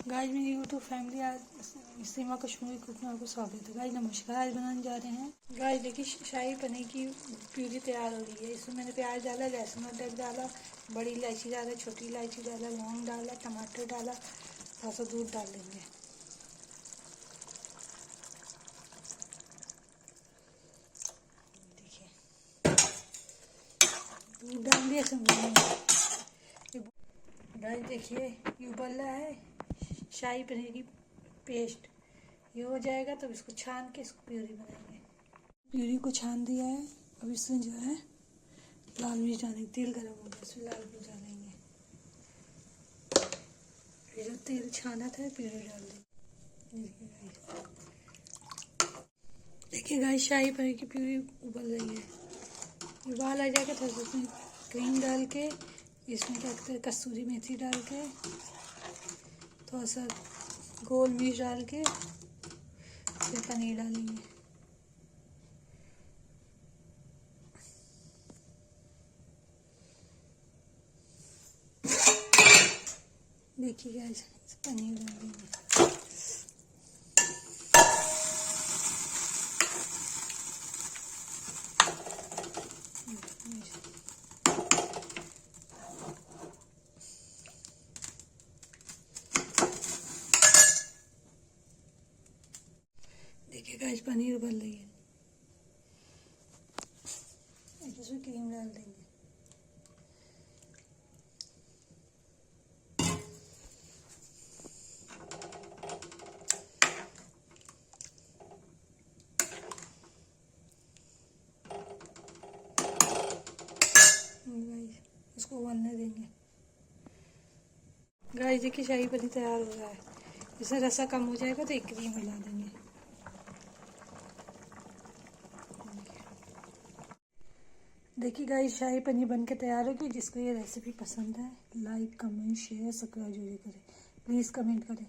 Guys मेरी YouTube family आज सीमा Kashmiri cook में आपको स्वागत है। गाइस नमस्कार। आज बनाने जा रहे हैं गाइस देखिए शाही पनीर की प्यूरी तैयार हो रही है। इसमें मैंने प्याज डाला, लहसुन अदरक डाला, बड़ी इलायची डाला, छोटी इलायची डाला, लौंग डाला, टमाटर डाला, थोड़ा सा दूध डाल देंगे। देखिए दूध डाल दिया इसमें। गाइस देखिए ये उबल रहा है शाही पनीर की पेस्ट। ये हो जाएगा तब इसको छान के इसको प्यूरी बनाएंगे। प्यूरी को छान दिया है। अब इसमें जो है लाल मिर्च डालेंगे। तेल गर्म हो गया, इसमें लाल मिर्च डालेंगे। फिर जो तेल छाना था प्यूरी डाल देंगे। देखिए गाइस शाही पनीर की प्यूरी उबल रही है। उबाल आ जाएगा तो इसमें क्रीम डाल के, इसमें क्या कहते हैं कसूरी मेथी डाल के, थोड़ा सा गोल मिर्च डाल के फिर पनीर डालेंगे। देखिए गाइस पनीर डाल देंगे। देखिए गाइस पनीर उबल रही है। इसमें क्रीम डाल देंगे। इसको उबलने देंगे। गाइस देखिए शाही पनीर तैयार हो रहा है। इसमें रसा कम हो जाएगा तो एक क्रीम मिला देंगे। देखिए गाइस शाही पनीर बनके तैयार होगी। जिसको ये रेसिपी पसंद है लाइक कमेंट शेयर सब्सक्राइब जरूर करें। प्लीज़ कमेंट करें।